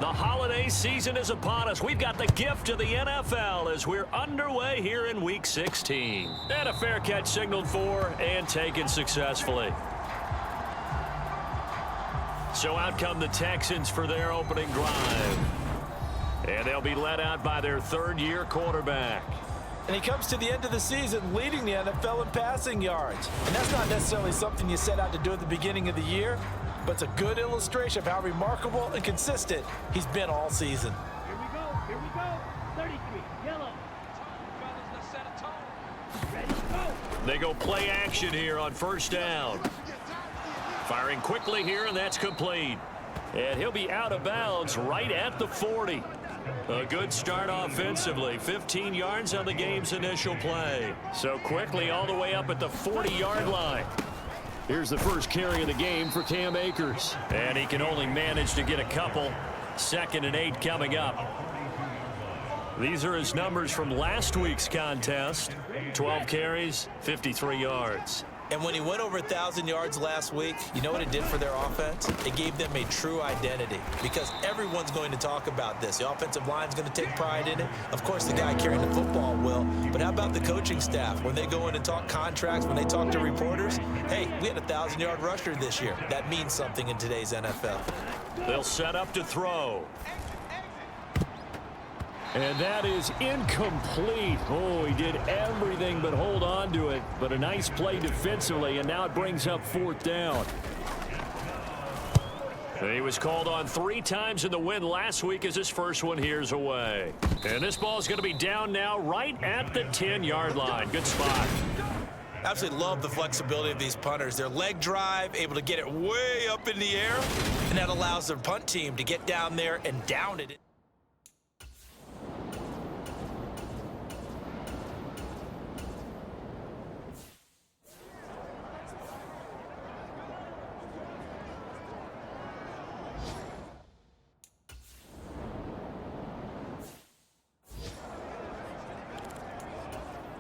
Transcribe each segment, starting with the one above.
The holiday season is upon us. We've got the gift of the NFL as we're underway here in Week 16. And a fair catch signaled for and taken successfully. So out come the Texans for their opening drive. And they'll be led out by their third-year quarterback. And he comes to the end of the season leading the NFL in passing yards. And that's not necessarily something you set out to do at the beginning of the year, but it's a good illustration of how remarkable and consistent he's been all season. Here we go. 33, yellow. Ready to go. They go play action here on first down. Firing quickly here, and that's complete. And he'll be out of bounds right at the 40. A good start offensively. 15 yards on the game's initial play. So quickly all the way up at the 40-yard line. Here's the first carry of the game for Cam Akers. And he can only manage to get a couple. 2nd and 8 coming up. These are his numbers from last week's contest. 12 carries, 53 yards. And when he went over 1,000 yards last week, you know what it did for their offense? It gave them a true identity because everyone's going to talk about this. The offensive line's going to take pride in it. Of course, the guy carrying the football will. But how about the coaching staff? When they go in and talk contracts, when they talk to reporters, hey, we had a 1,000-yard rusher this year. That means something in today's NFL. They'll set up to throw. And that is incomplete. Oh, he did everything but hold on to it. But a nice play defensively, and now it brings up 4th down. He was called on 3 times in the win last week as his first one here's away. And this ball is going to be down now right at the 10-yard line. Good spot. Absolutely love the flexibility of these punters. Their leg drive, able to get it way up in the air, and that allows their punt team to get down there and down it.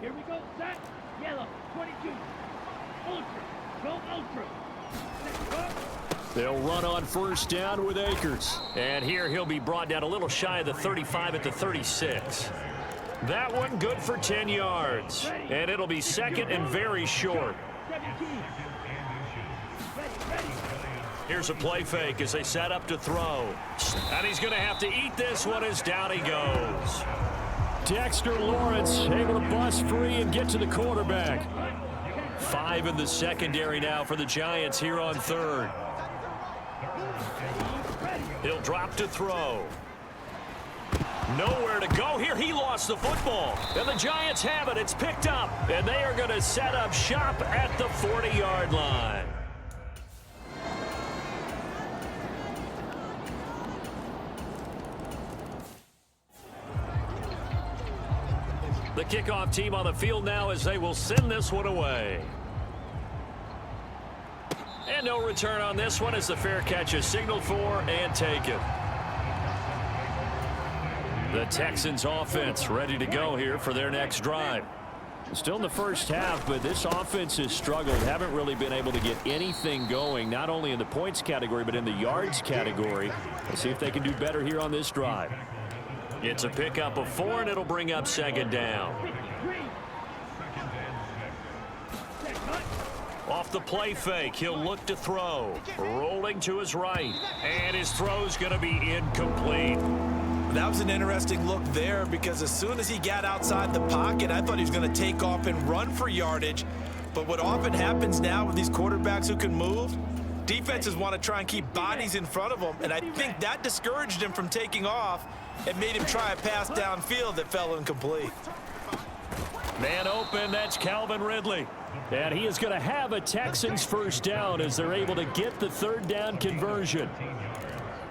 Here we go, set. Yellow, 22. Ultra. Go ultra. Let's go. They'll run on first down with Akers. And here he'll be brought down a little shy of the 35 at the 36. That one good for 10 yards. And it'll be 2nd and very short. 17. Ready. Here's a play fake as they set up to throw. And he's going to have to eat this one as down he goes. Dexter Lawrence able to bust free and get to the quarterback. 5 in the secondary now for the Giants here on 3rd. He'll drop to throw. Nowhere to go here. He lost the football. And the Giants have it. It's picked up. And they are going to set up shop at the 40-yard line. The kickoff team on the field now as they will send this one away. And no return on this one as the fair catch is signaled for and taken. The Texans offense ready to go here for their next drive. Still in the first half, but this offense has struggled. Haven't really been able to get anything going, not only in the points category, but in the yards category. Let's see if they can do better here on this drive. It's a pickup of 4, and it'll bring up 2nd down. Off the play fake, he'll look to throw. Rolling to his right, and his throw's going to be incomplete. That was an interesting look there because as soon as he got outside the pocket, I thought he was going to take off and run for yardage. But what often happens now with these quarterbacks who can move, defenses want to try and keep bodies in front of them, and I think that discouraged him from taking off and made him try a pass downfield that fell incomplete. Man open, that's Calvin Ridley. And he is going to have a Texans first down as they're able to get the 3rd down conversion.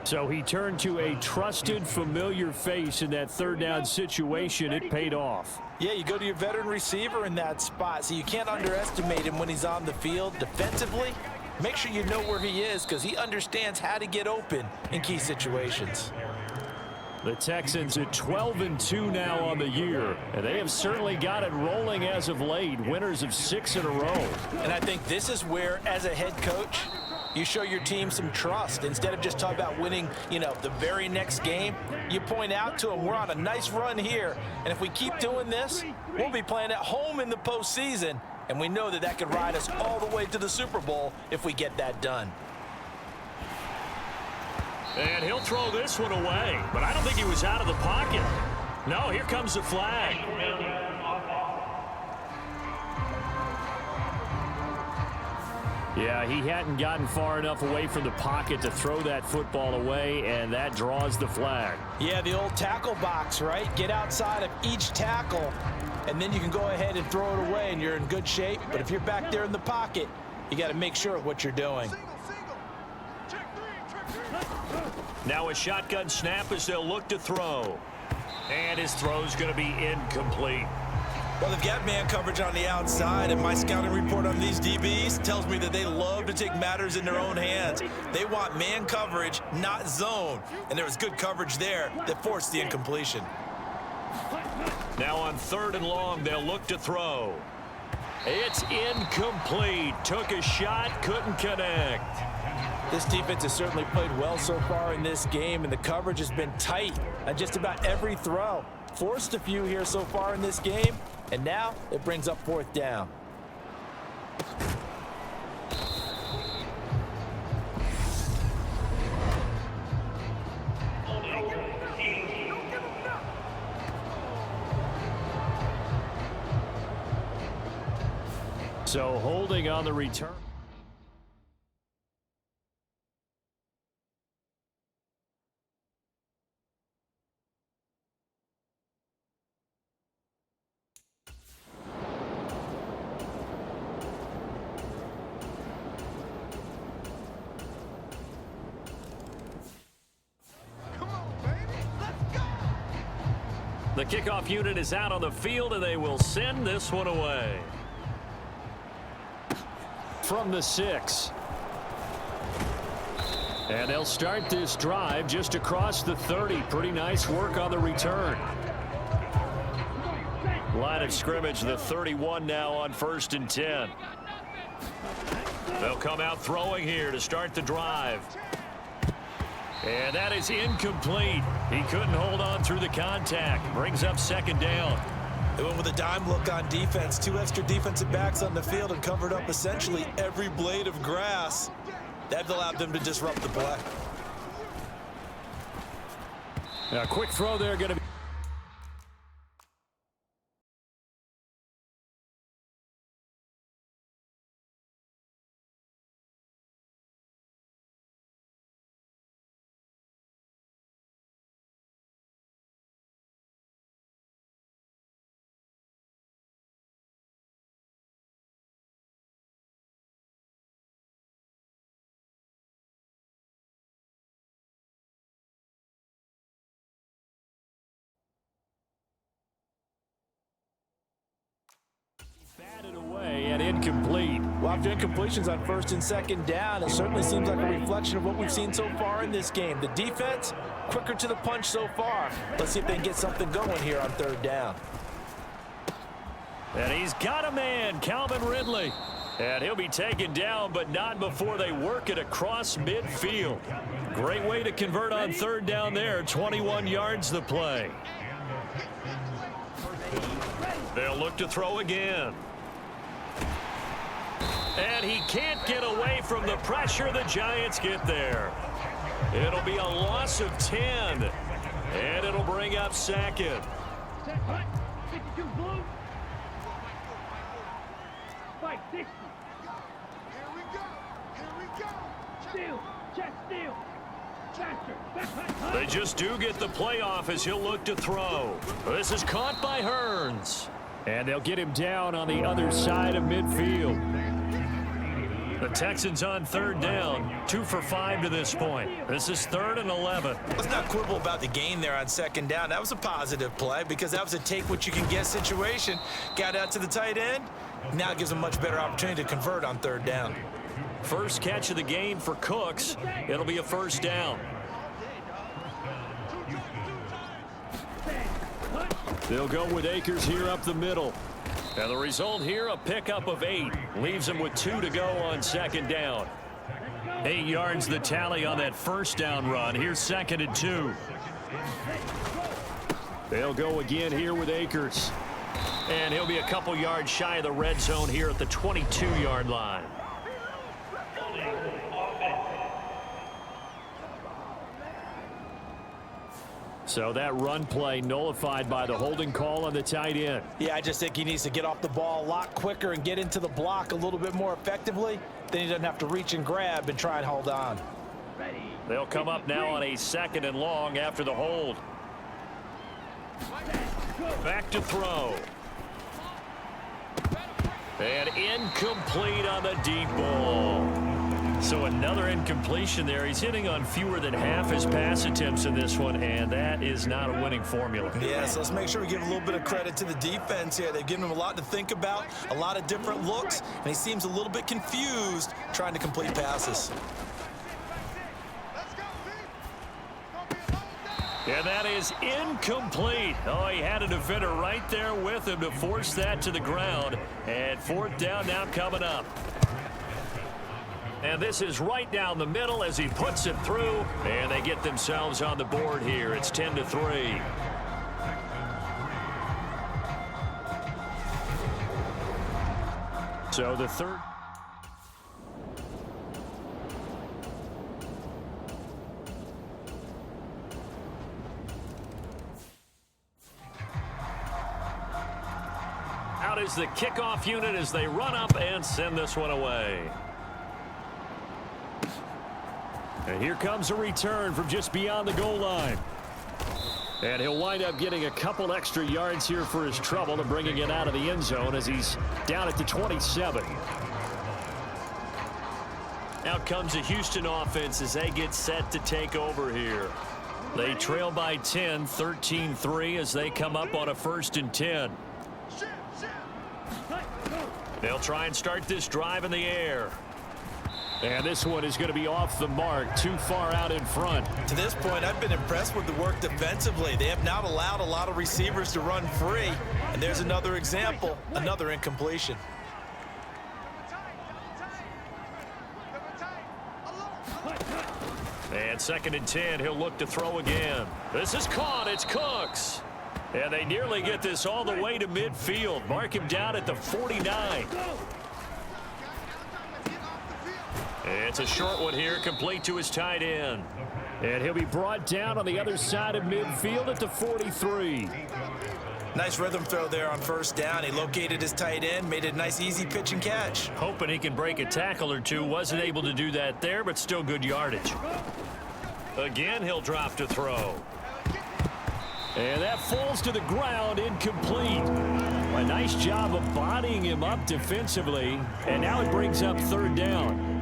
So he turned to a trusted, familiar face in that 3rd down situation. It paid off. Yeah, you go to your veteran receiver in that spot, so you can't underestimate him when he's on the field defensively. Make sure you know where he is because he understands how to get open in key situations. The Texans at 12-2 now on the year, and they have certainly got it rolling as of late, winners of 6 in a row. And I think this is where, as a head coach, You show your team some trust. Instead of just talking about winning, the very next game, you point out to them, we're on a nice run here, and if we keep doing this, we'll be playing at home in the postseason, and we know that could ride us all the way to the Super Bowl if we get that done. And he'll throw this one away, but I don't think he was out of the pocket. No, here comes the flag. Yeah, he hadn't gotten far enough away from the pocket to throw that football away, and that draws the flag. Yeah, the old tackle box, right? Get outside of each tackle, and then you can go ahead and throw it away, and you're in good shape. But if you're back there in the pocket, you got to make sure of what you're doing. Now a shotgun snap as they'll look to throw. And his throw's going to be incomplete. Well, they've got man coverage on the outside, and my scouting report on these DBs tells me that they love to take matters in their own hands. They want man coverage, not zone. And there was good coverage there that forced the incompletion. Now on 3rd and long, they'll look to throw. It's incomplete. Took a shot, couldn't connect. This defense has certainly played well so far in this game, and the coverage has been tight on just about every throw. Forced a few here so far in this game, and now it brings up 4th down. So holding on the return. The kickoff unit is out on the field, and they will send this one away. From the 6. And they'll start this drive just across the 30. Pretty nice work on the return. Line of scrimmage, the 31 now on 1st and 10. They'll come out throwing here to start the drive. And that is incomplete. He couldn't hold on through the contact. Brings up 2nd down. They went with a dime look on defense. 2 extra defensive backs on the field and covered up essentially every blade of grass. That allowed them to disrupt the play. A quick throw there going to be. Batted away and incomplete. Well, after incompletions on 1st and 2nd down, it certainly seems like a reflection of what we've seen so far in this game. The defense, quicker to the punch so far. Let's see if they can get something going here on 3rd down. And he's got a man, Calvin Ridley. And he'll be taken down, but not before they work it across midfield. Great way to convert on 3rd down there. 21 yards the play. They'll look to throw again. And he can't get away from the pressure. The Giants get there. It'll be a loss of 10. And it'll bring up 2nd. Set hut. 52 blue. Spike 60. Here we go. Here we go. Steal. Check steal. Faster. Back hut. They just do get the playoff as he'll look to throw. This is caught by Hearns. And they'll get him down on the other side of midfield. The Texans on 3rd down, 2 for 5 to this point. This is 3rd and 11. Let's not quibble about the gain there on 2nd down. That was a positive play because that was a take-what-you-can-get situation. Got out to the tight end. Now it gives them a much better opportunity to convert on 3rd down. First catch of the game for Cooks. It'll be a 1st down. They'll go with Akers here up the middle. And the result here, a pickup of 8. Leaves them with 2 to go on 2nd down. 8 yards the tally on that first down run. Here's 2nd and 2. They'll go again here with Akers. And he'll be a couple yards shy of the red zone here at the 22-yard line. So that run play nullified by the holding call on the tight end. Yeah, I just think he needs to get off the ball a lot quicker and get into the block a little bit more effectively. Then he doesn't have to reach and grab and try and hold on. They'll come up now on a 2nd and long after the hold. Back to throw. And incomplete on the deep ball. So another incompletion there. He's hitting on fewer than half his pass attempts in this one, and that is not a winning formula. Yeah, so let's make sure we give a little bit of credit to the defense here. They've given him a lot to think about, a lot of different looks, and he seems a little bit confused trying to complete passes. And that is incomplete. Oh, he had a defender right there with him to force that to the ground. And 4th down now coming up. And this is right down the middle as he puts it through. And they get themselves on the board here. It's 10-3. So the third. Out is the kickoff unit as they run up and send this one away. And here comes a return from just beyond the goal line. And he'll wind up getting a couple extra yards here for his trouble and bringing it out of the end zone as he's down at the 27. Out comes the Houston offense as they get set to take over here. They trail by 10, 13-3 as they come up on a 1st and 10. They'll try and start this drive in the air. And this one is going to be off the mark, too far out in front. To this point, I've been impressed with the work defensively. They have not allowed a lot of receivers to run free. And there's another example, another incompletion. And 2nd and 10, he'll look to throw again. This is caught, it's Cooks. And they nearly get this all the way to midfield. Mark him down at the 49. It's a short one here, complete to his tight end. And he'll be brought down on the other side of midfield at the 43. Nice rhythm throw there on 1st down. He located his tight end, made it a nice easy pitch and catch. Hoping he can break a tackle or two. Wasn't able to do that there, but still good yardage. Again, he'll drop to throw. And that falls to the ground, incomplete. A nice job of bodying him up defensively. And now it brings up 3rd down.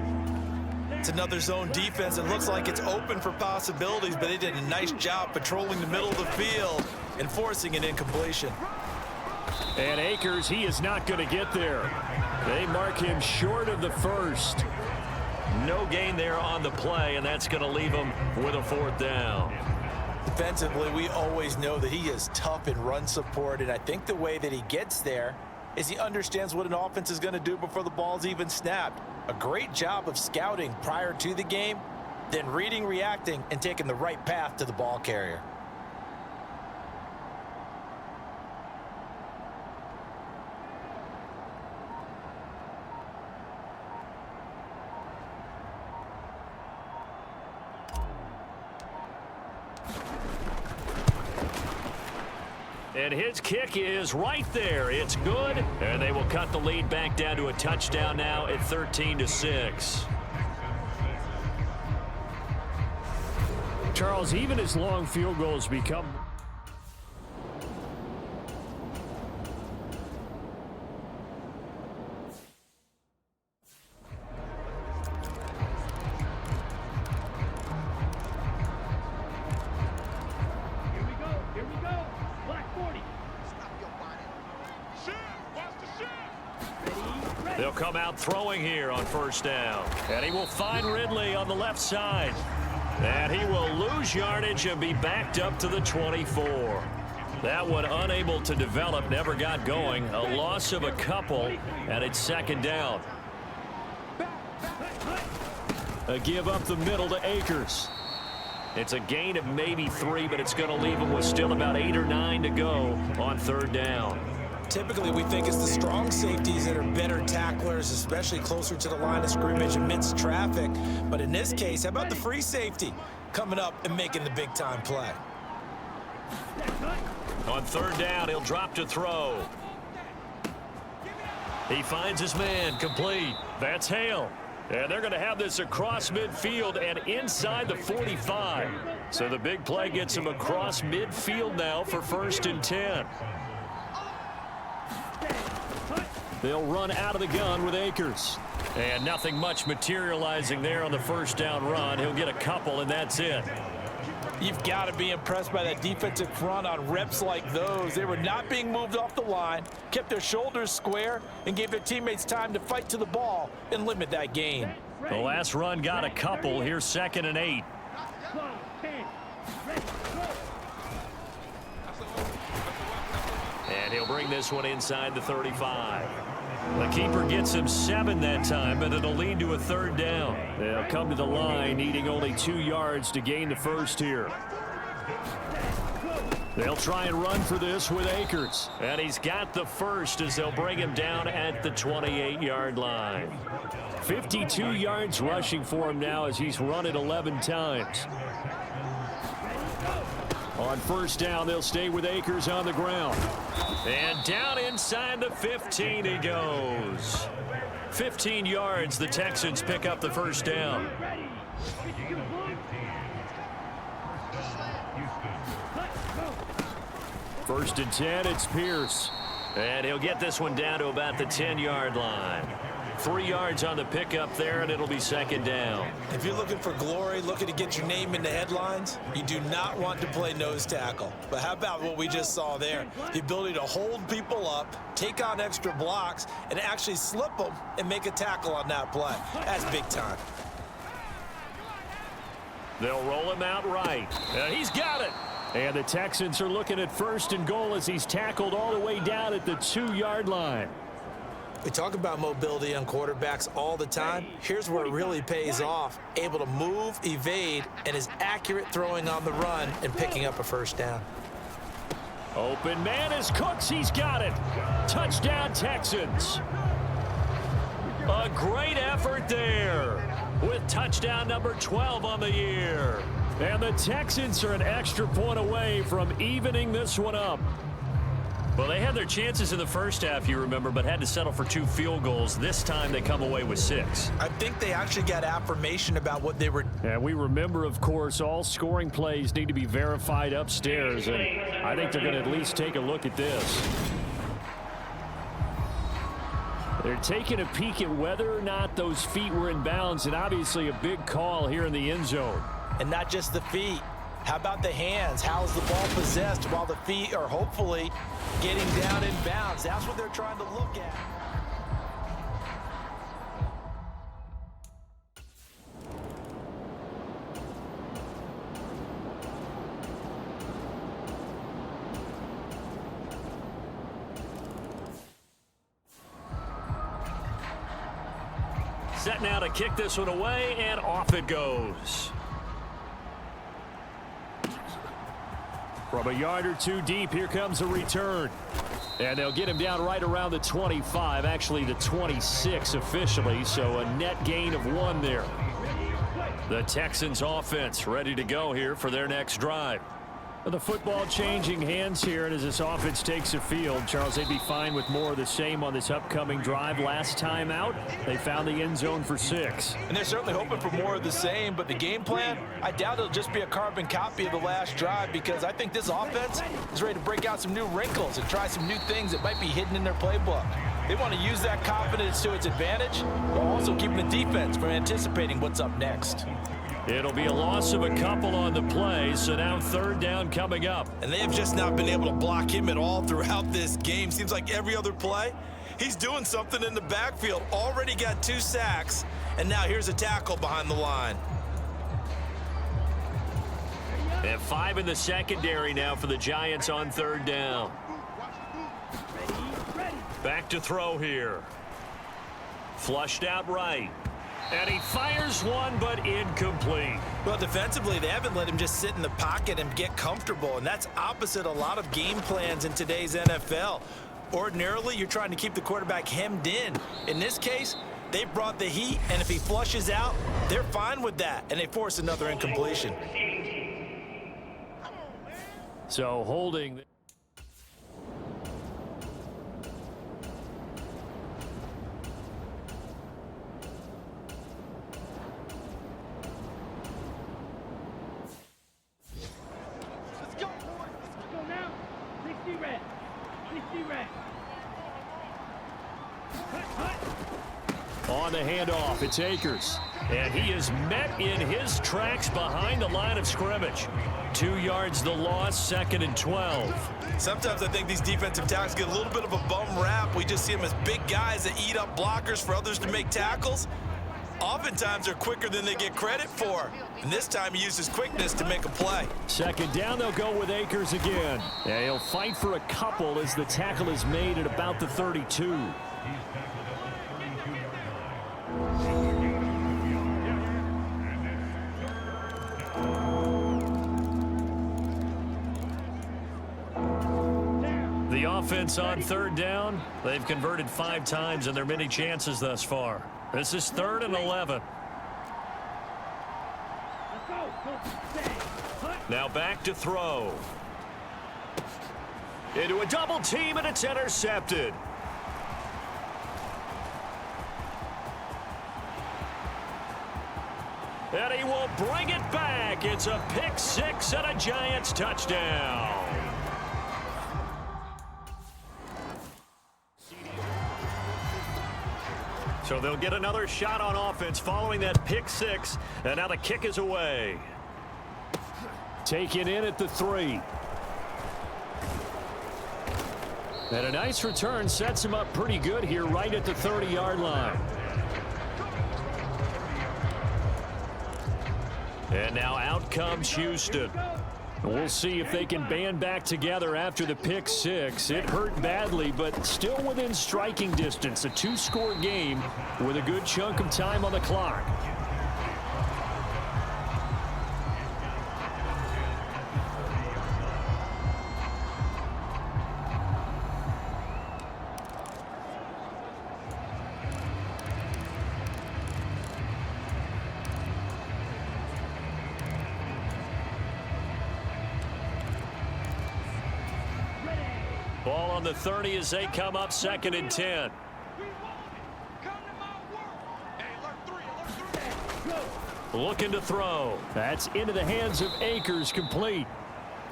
It's another zone defense. It looks like it's open for possibilities, but they did a nice job patrolling the middle of the field and forcing an incompletion. And Akers, he is not going to get there. They mark him short of the 1st. No gain there on the play, and that's going to leave him with a 4th down. Defensively, we always know that he is tough in run support, and I think the way that he gets there is he understands what an offense is going to do before the ball's even snapped. A great job of scouting prior to the game, then reading, reacting, and taking the right path to the ball carrier. And his kick is right there. It's good. And they will cut the lead back down to a touchdown now at 13-6. Charles, even as long field goals become... They'll come out throwing here on 1st down. And he will find Ridley on the left side. And he will lose yardage and be backed up to the 24. That one unable to develop, never got going. A loss of a couple, and it's 2nd down. A give up the middle to Akers. It's a gain of maybe 3, but it's going to leave him with still about 8 or 9 to go on third down. Typically, we think it's the strong safeties that are better tacklers, especially closer to the line of scrimmage amidst traffic. But in this case, how about the free safety coming up and making the big-time play? On third down, he'll drop to throw. He finds his man, complete. That's Hale. And they're going to have this across midfield and inside the 45. So the big play gets him across midfield now for 1st and 10. They'll run out of the gun with Akers. And nothing much materializing there on the first down run. He'll get a couple, and that's it. You've got to be impressed by that defensive front on reps like those. They were not being moved off the line, kept their shoulders square, and gave their teammates time to fight to the ball and limit that gain. The last run got a couple. Here's 2nd and 8. And he'll bring this one inside the 35. The keeper gets him 7 that time, but it'll lead to a third down. They'll come to the line, needing only 2 yards to gain the first here. They'll try and run for this with Akers. And he's got the first as they'll bring him down at the 28-yard line. 52 yards rushing for him now as he's run it 11 times. On first down, they'll stay with Akers on the ground. And down inside the 15 he goes. 15 yards, the Texans pick up the first down. First and 10, it's Pierce. And he'll get this one down to about the 10-yard line. 3 yards on the pickup there, and it'll be 2nd down. If you're looking for glory, looking to get your name in the headlines, you do not want to play nose tackle. But how about what we just saw there? The ability to hold people up, take on extra blocks, and actually slip them and make a tackle on that play. That's big time. They'll roll him out right. And he's got it. And the Texans are looking at 1st and goal as he's tackled all the way down at the 2-yard line. We talk about mobility on quarterbacks all the time. Here's where it really pays off. Able to move, evade, and is accurate throwing on the run and picking up a first down. Open man is Cooks. He's got it. Touchdown, Texans. A great effort there with touchdown number 12 on the year. And the Texans are an extra point away from evening this one up. Well, they had their chances in the first half, you remember, but had to settle for 2 field goals. This time they come away with 6. I think they actually got affirmation about what they were. And we remember, of course, all scoring plays need to be verified upstairs, and I think they're going to at least take a look at this. They're taking a peek at whether or not those feet were in bounds, and obviously a big call here in the end zone. And not just the feet. How about the hands? How's the ball possessed while the feet are hopefully getting down in bounds? That's what they're trying to look at. Set now to kick this one away, and off it goes. From a yard or 2 deep, here comes a return. And they'll get him down right around the 25, actually the 26 officially, so a net gain of 1 there. The Texans offense ready to go here for their next drive. The football changing hands here, and as this offense takes the field, Charles, they'd be fine with more of the same on this upcoming drive. Last time out, they found the end zone for 6. And they're certainly hoping for more of the same, but the game plan, I doubt it'll just be a carbon copy of the last drive, because I think this offense is ready to break out some new wrinkles and try some new things that might be hidden in their playbook. They want to use that confidence to its advantage, while also keeping the defense from anticipating what's up next. It'll be a loss of a couple on the play, so now 3rd down coming up. And they have just not been able to block him at all throughout this game. Seems like every other play, he's doing something in the backfield. Already got 2 sacks, and now here's a tackle behind the line. And 5 in the secondary now for the Giants on 3rd down. Back to throw here. Flushed out right. And he fires one, but incomplete. Well, defensively, they haven't let him just sit in the pocket and get comfortable, and that's opposite a lot of game plans in today's NFL. Ordinarily, you're trying to keep the quarterback hemmed in. In this case, they brought the heat, and if he flushes out, they're fine with that, and they force another incompletion. So holding. On the handoff, it's Akers. And he is met in his tracks behind the line of scrimmage. 2 yards the loss, 2nd and 12. Sometimes I think these defensive tackles get a little bit of a bum rap. We just see them as big guys that eat up blockers for others to make tackles. Oftentimes they're quicker than they get credit for. And this time he uses quickness to make a play. 2nd down, they'll go with Akers again. And he'll fight for a couple as the tackle is made at about the 32. The offense on 3rd down, they've converted 5 times in their many chances thus far. This is 3rd and 11. Now back to throw. Into a double team, and it's intercepted. And he will bring it back. It's a pick 6 and a Giants touchdown. So they'll get another shot on offense following that pick 6, and now the kick is away. Taken in at the 3. And a nice return sets him up pretty good here right at the 30-yard line. And now out comes Houston. We'll see if they can band back together after the pick 6. It hurt badly, but still within striking distance. A 2-score game with a good chunk of time on the clock. Ball on the 30 as they come up 2nd and 10. Looking to throw. That's into the hands of Akers, complete.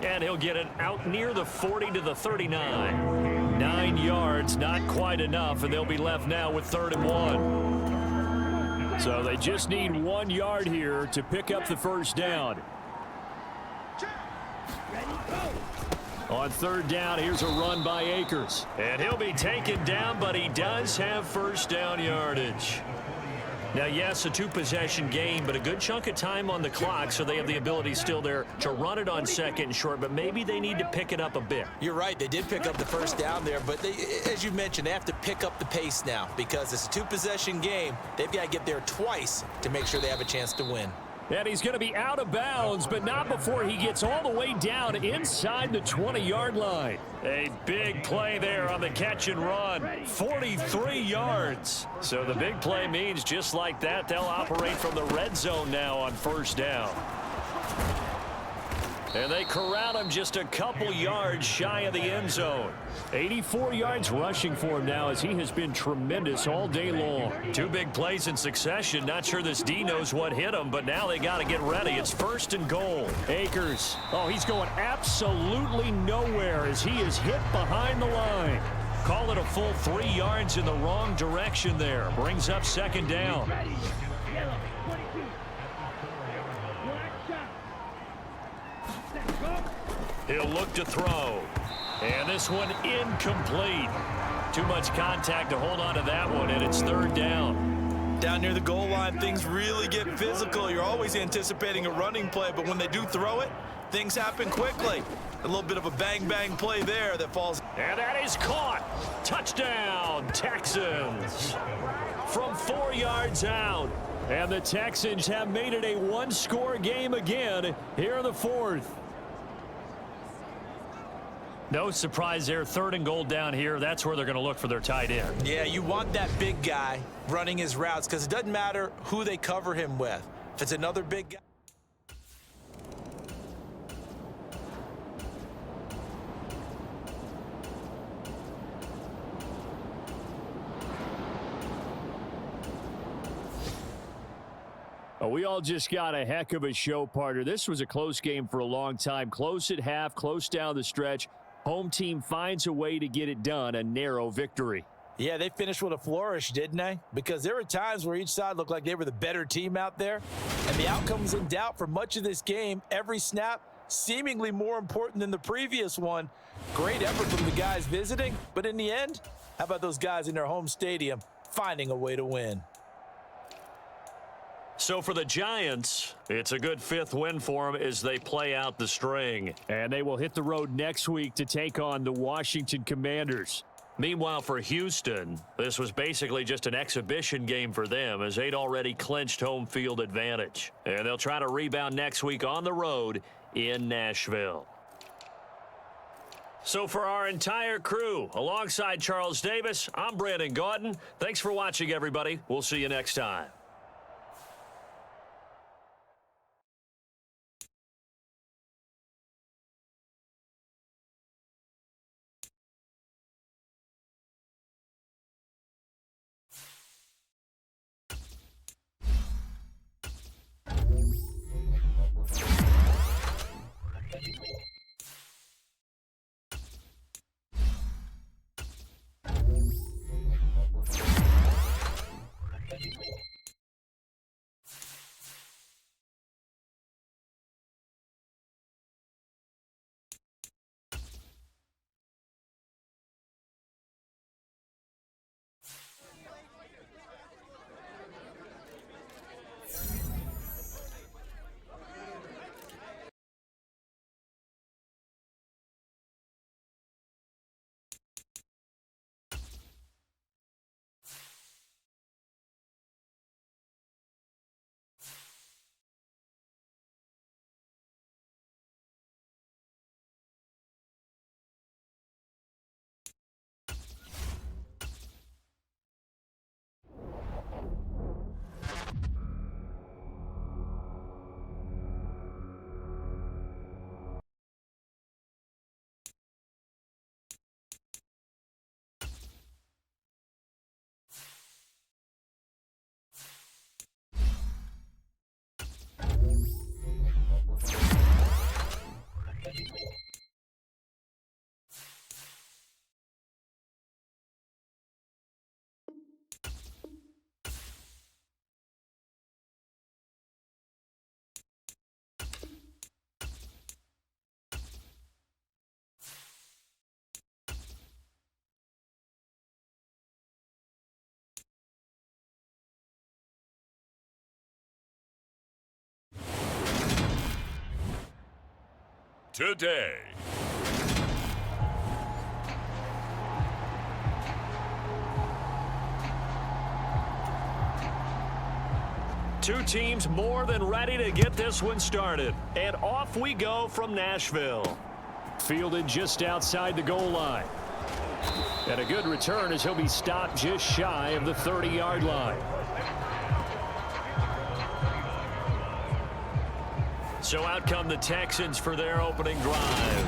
And he'll get it out near the 40 to the 39. 9 yards, not quite enough, and they'll be left now with 3rd and 1. So they just need 1 yard here to pick up the first down. On 3rd down, here's a run by Akers. And he'll be taken down, but he does have first down yardage. Now, yes, a 2-possession game, but a good chunk of time on the clock, so they have the ability still there to run it on 2nd and short, but maybe they need to pick it up a bit. You're right. They did pick up the first down there, but they, as you mentioned, they have to pick up the pace now because it's a 2-possession game. They've got to get there twice to make sure they have a chance to win. And he's going to be out of bounds, but not before he gets all the way down inside the 20-yard line. A big play there on the catch and run. 43 yards. So the big play means just like that, they'll operate from the red zone now on 1st down. And they corral him just a couple yards shy of the end zone. 84 yards rushing for him now as he has been tremendous all day long. 2 big plays in succession. Not sure this D knows what hit him, but now they got to get ready. It's 1st and goal. Akers. Oh, he's going absolutely nowhere as he is hit behind the line. Call it a full 3 yards in the wrong direction there. Brings up 2nd down. He'll look to throw. And this one incomplete. Too much contact to hold on to that one, and it's 3rd down. Down near the goal line, things really get physical. You're always anticipating a running play, but when they do throw it, things happen quickly. A little bit of a bang-bang play there that falls. And that is caught. Touchdown, Texans. From 4 yards out. And the Texans have made it a one-score game again here in the fourth. No surprise there, 3rd and goal down here. That's where they're going to look for their tight end. Yeah, you want that big guy running his routes because it doesn't matter who they cover him with. If it's another big guy. We all just got a heck of a show, partner. This was a close game for a long time. Close at half, close down the stretch. Home team finds a way to get it done, a narrow victory. Yeah, they finished with a flourish, didn't they? Because there were times where each side looked like they were the better team out there. And the outcome was in doubt for much of this game. Every snap seemingly more important than the previous one. Great effort from the guys visiting. But in the end, how about those guys in their home stadium finding a way to win? So for the Giants, it's a good 5th win for them as they play out the string. And they will hit the road next week to take on the Washington Commanders. Meanwhile, for Houston, this was basically just an exhibition game for them as they'd already clinched home field advantage. And they'll try to rebound next week on the road in Nashville. So for our entire crew, alongside Charles Davis, I'm Brandon Gaudin. Thanks for watching, everybody. We'll see you next time. Today. Two teams more than ready to get this one started. And off we go from Nashville. Fielded just outside the goal line. And a good return as he'll be stopped just shy of the 30-yard line. So out come the Texans for their opening drive.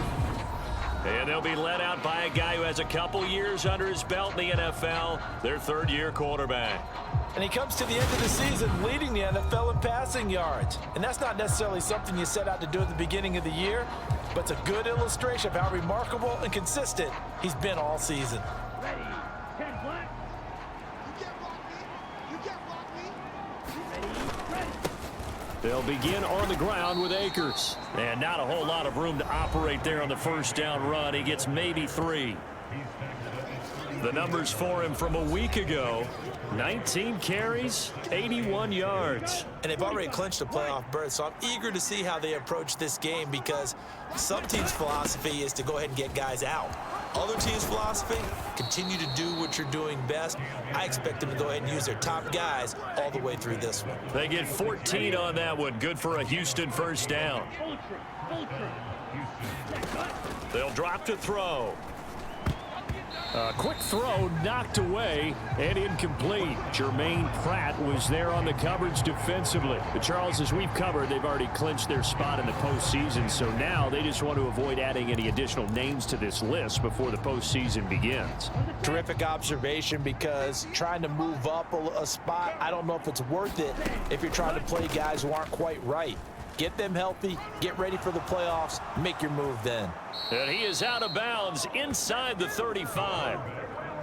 And they'll be led out by a guy who has a couple years under his belt in the NFL, their 3rd-year quarterback. And he comes to the end of the season leading the NFL in passing yards. And that's not necessarily something you set out to do at the beginning of the year, but it's a good illustration of how remarkable and consistent he's been all season. Ready. 10 black. You can't block me. Ready. They'll begin on the ground with Akers. And not a whole lot of room to operate there on the first down run. He gets maybe 3. The numbers for him from a week ago, 19 carries, 81 yards. And they've already clinched a playoff berth, so I'm eager to see how they approach this game because some teams' philosophy is to go ahead and get guys out. Other teams' philosophy, continue to do what you're doing best. I expect them to go ahead and use their top guys all the way through this one. They get 14 on that one. Good for a Houston first down. They'll drop to throw. A quick throw knocked away and incomplete. Jermaine Pratt was there on the coverage defensively. But Charles, as we've covered, they've already clinched their spot in the postseason. So now they just want to avoid adding any additional names to this list before the postseason begins. Terrific observation, because trying to move up a spot, I don't know if it's worth it if you're trying to play guys who aren't quite right. Get them healthy, get ready for the playoffs, make your move then. And he is out of bounds inside the 35.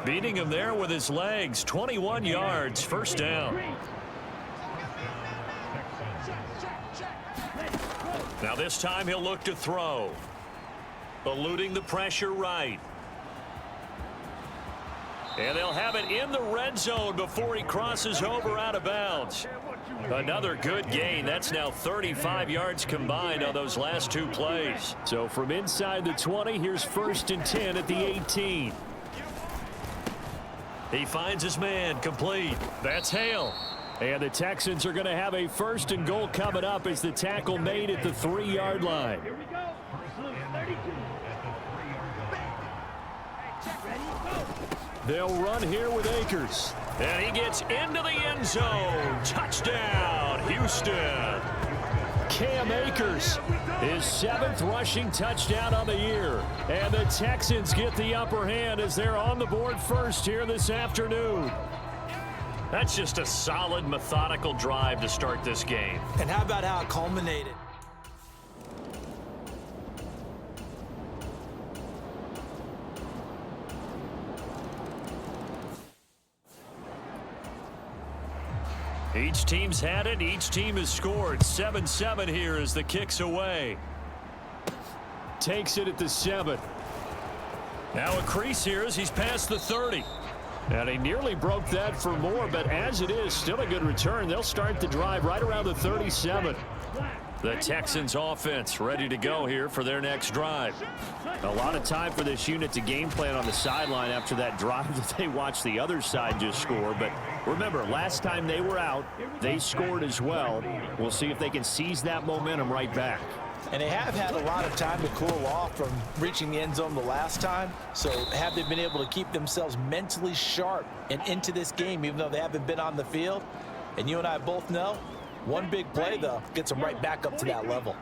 Beating him there with his legs. 21 yards, first down. Now this time he'll look to throw. Eluding the pressure right. And they'll have it in the red zone before he crosses over out of bounds. Another good gain. That's now 35 yards combined on those last two plays. So from inside the 20, here's 1st and 10 at the 18. He finds his man, complete. That's Hale. And the Texans are going to have a 1st and goal coming up as the tackle made at the 3-yard line. Here we go. 32. Ready, go. They'll run here with Akers. And he gets into the end zone. Touchdown, Houston. Cam Akers, his 7th rushing touchdown on the year. And the Texans get the upper hand as they're on the board first here this afternoon. That's just a solid, methodical drive to start this game. And how about how it culminated? Each team's had it. Each team has scored. 7-7 here as the kick's away. Takes it at the 7. Now a crease here as he's past the 30. And he nearly broke that for more, but as it is, still a good return. They'll start the drive right around the 37. The Texans offense ready to go here for their next drive. A lot of time for this unit to game plan on the sideline after that drive that they watched the other side just score. But remember, last time they were out, they scored as well. We'll see if they can seize that momentum right back. And they have had a lot of time to cool off from reaching the end zone the last time. So have they been able to keep themselves mentally sharp and into this game, even though they haven't been on the field? And you and I both know, one big play, though, gets them right back up to that level.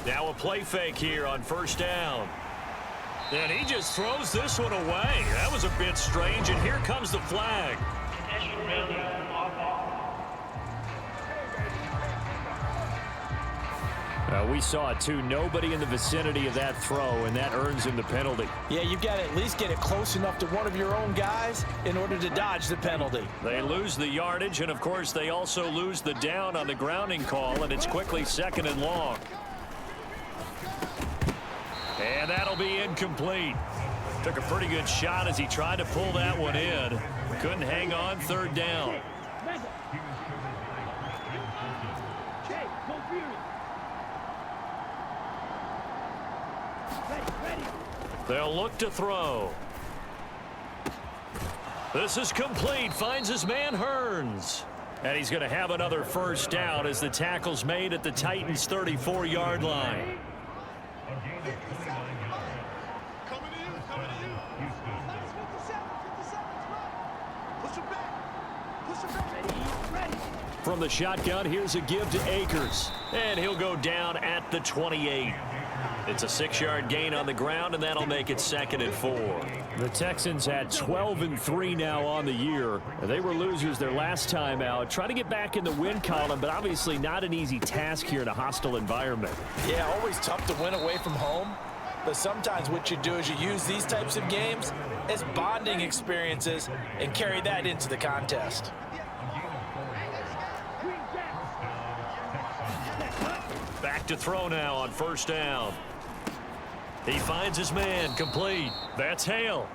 Now a play fake here on 1st down. And he just throws this one away. That was a bit strange, and here comes the flag. We saw it too. Nobody in the vicinity of that throw, and that earns him the penalty. Yeah, you've got to at least get it close enough to one of your own guys in order to dodge the penalty. They lose the yardage, and of course they also lose the down on the grounding call, and it's quickly 2nd and long. And that'll be incomplete. Took a pretty good shot as he tried to pull that one in. Couldn't hang on. 3rd down. They'll look to throw. This is complete. Finds his man Hearns. And he's going to have another 1st down as the tackle's made at the Titans' 34-yard line. From the shotgun, here's a give to Akers. And he'll go down at the 28. It's a 6-yard gain on the ground, and that'll make it 2nd and 4. The Texans had 12-3 now on the year. They were losers their last time out. Trying to get back in the win column, but obviously not an easy task here in a hostile environment. Yeah, always tough to win away from home. But sometimes what you do is you use these types of games as bonding experiences and carry that into the contest. back to throw now on first down. He finds his man, complete. That's Hale.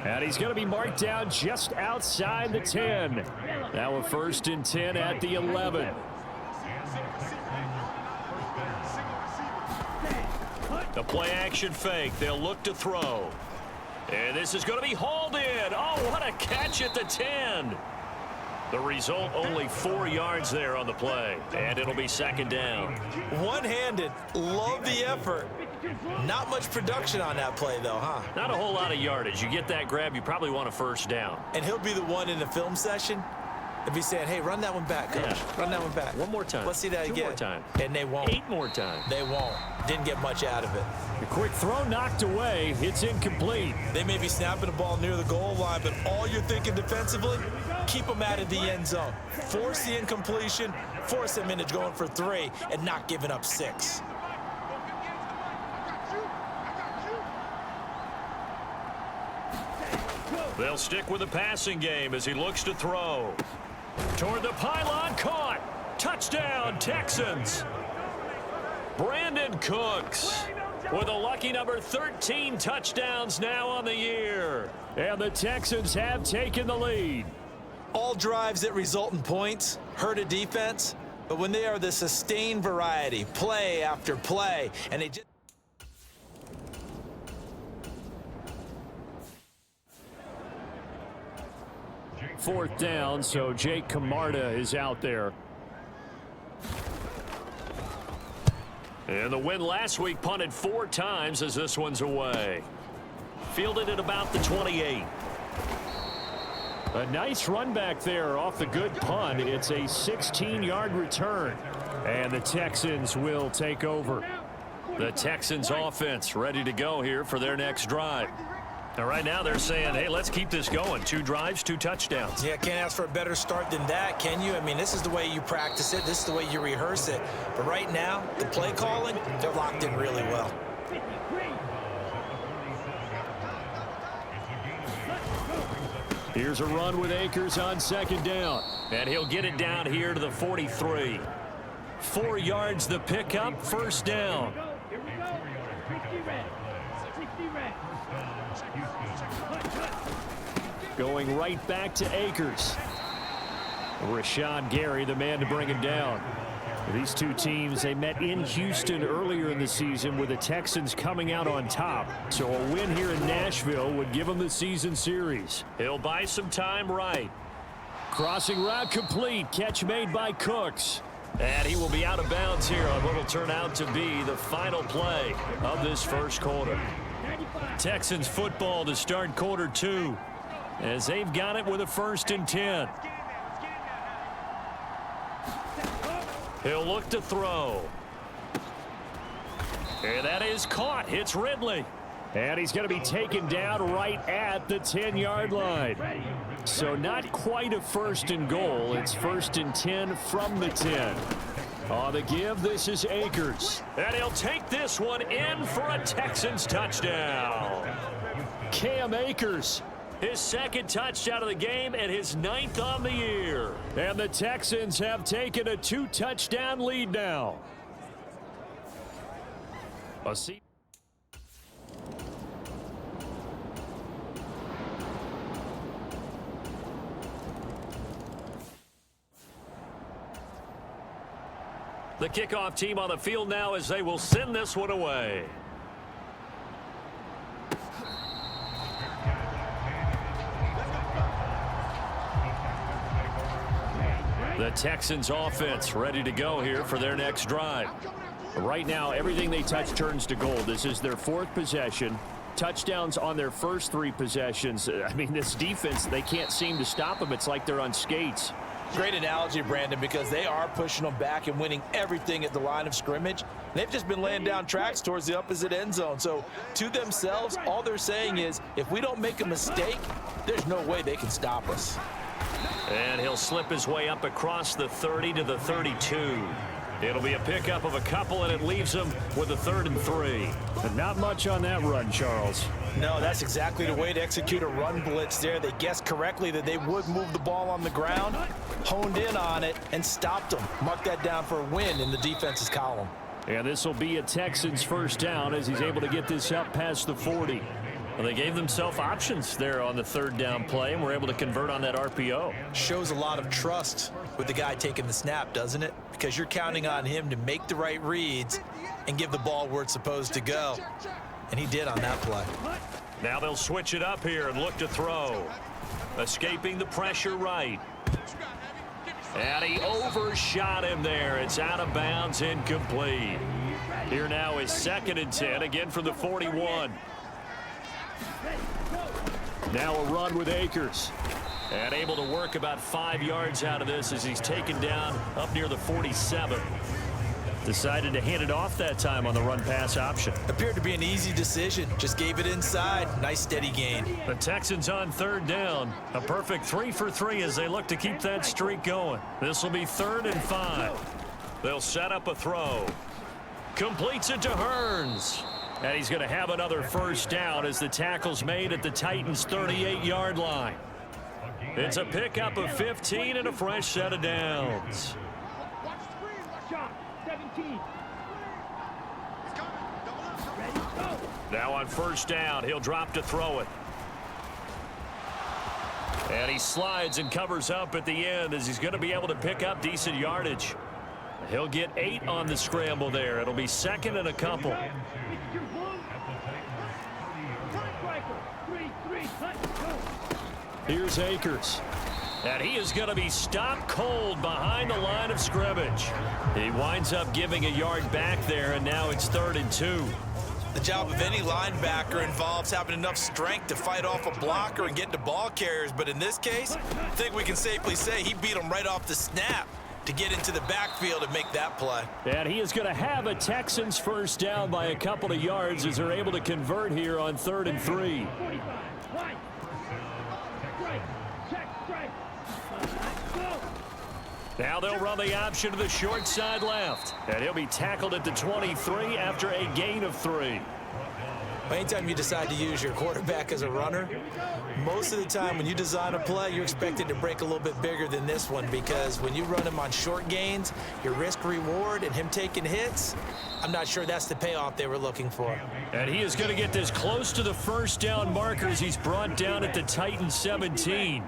And he's going to be marked down just outside the 10. Now a 1st and 10 at the 11. The play action fake. They'll look to throw. And this is going to be hauled in. Oh, what a catch at the 10. The result, only 4 yards there on the play. And it'll be 2nd down. One-handed. Love the effort. Not much production on that play, though, huh? Not a whole lot of yardage. You get that grab, you probably want a 1st down. And he'll be the one in the film session and be saying, hey, run that one back, coach. Yeah. Run that one back. One more time. Let's see that 2 again. more time. And they won't. 8 more times. They won't. Didn't get much out of it. The quick throw knocked away. It's incomplete. They may be snapping the ball near the goal line, but all you're thinking defensively, keep them out of the end zone. Force the incompletion, force them into going for 3, and not giving up 6. They'll stick with the passing game as he looks to throw. Toward the pylon, caught. Touchdown, Texans. Brandon Cooks with a lucky number 13 touchdowns now on the year. And the Texans have taken the lead. All drives that result in points hurt a defense, but when they are the sustained variety, play after play, and they just... Fourth down, so Jake Camarda is out there. And the win last week punted 4 times as this one's away. Fielded at about the 28. A nice run back there off the good punt. It's a 16-yard return. And the Texans will take over. The Texans offense ready to go here for their next drive. Now, right now they're saying, hey, let's keep this going. 2 drives, 2 touchdowns. Yeah, can't ask for a better start than that, can you? I mean, this is the way you practice it. This is the way you rehearse it. But right now, the play calling, they're locked in really well. Here's a run with Akers on 2nd down. And he'll get it down here to the 43. 4 yards the pickup, 1st down. Here we go. 60 red. 60 red. Going right back to Akers. Rashad Gary, the man to bring him down. These two teams, they met in Houston earlier in the season with the Texans coming out on top. So a win here in Nashville would give them the season series. He'll buy some time right. Crossing route complete. Catch made by Cooks. And he will be out of bounds here on what will turn out to be the final play of this 1st quarter. Texans football to start quarter 2 as they've got it with a 1st and 10. He'll look to throw. And that is caught. It's Ridley. And he's going to be taken down right at the 10-yard line. So not quite a 1st and goal. It's 1st and 10 from the 10. On the give, this is Akers. And he'll take this one in for a Texans touchdown. Cam Akers. His 2nd touchdown of the game and his 9th on the year. And the Texans have taken a 2-touchdown lead now. The kickoff team on the field now as they will send this one away. The Texans offense ready to go here for their next drive. Right now, everything they touch turns to gold. This is their 4th possession. Touchdowns on their first 3 possessions. I mean, this defense, they can't seem to stop them. It's like they're on skates. Great analogy, Brandon, because they are pushing them back and winning everything at the line of scrimmage. They've just been laying down tracks towards the opposite end zone. So to themselves, all they're saying is, if we don't make a mistake, there's no way they can stop us. And he'll slip his way up across the 30 to the 32. It'll be a pickup of a couple, and it leaves him with a 3rd and 3. But not much on that run, Charles. No, that's exactly the way to execute a run blitz there. They guessed correctly that they would move the ball on the ground, honed in on it, and stopped them. Mark that down for a win in the defense's column. And this will be a Texans first down as he's able to get this up past the 40. Well, they gave themselves options there on the third down play and were able to convert on that RPO. Shows a lot of trust with the guy taking the snap, doesn't it? Because you're counting on him to make the right reads and give the ball where it's supposed to go. And he did on that play. Now they'll switch it up here and look to throw. Escaping the pressure right. And he overshot him there. It's out of bounds, incomplete. Here now is 2nd and 10, again from the 41. Now a run with Akers. And able to work about 5 yards out of this as he's taken down up near the 47. Decided to hand it off that time on the run-pass option. Appeared to be an easy decision. Just gave it inside. Nice steady gain. The Texans on third down. A perfect 3 for 3 as they look to keep that streak going. This will be 3rd and 5. They'll set up a throw. Completes it to Hearns. And he's going to have another first down as the tackle's made at the Titans' 38-yard line. It's a pickup of 15 and a fresh set of downs. Shot. 17. Now on first down, he'll drop to throw it. And he slides and covers up at the end as he's going to be able to pick up decent yardage. He'll get 8 on the scramble there. It'll be 2nd and a couple. Here's Akers. And he is going to be stopped cold behind the line of scrimmage. He winds up giving a yard back there, and now it's 3rd and 2. The job of any linebacker involves having enough strength to fight off a blocker and get into ball carriers. But in this case, I think we can safely say he beat him right off the snap to get into the backfield and make that play. And he is going to have a Texans first down by a couple of yards as they're able to convert here on 3rd and 3. Now they'll run the option to the short side left. And he'll be tackled at the 23 after a gain of 3. Anytime you decide to use your quarterback as a runner, most of the time when you design a play, you're expected to break a little bit bigger than this one, because when you run him on short gains, your risk-reward and him taking hits, I'm not sure that's the payoff they were looking for. And he is going to get this close to the first down markers. He's brought down at the Titans 17.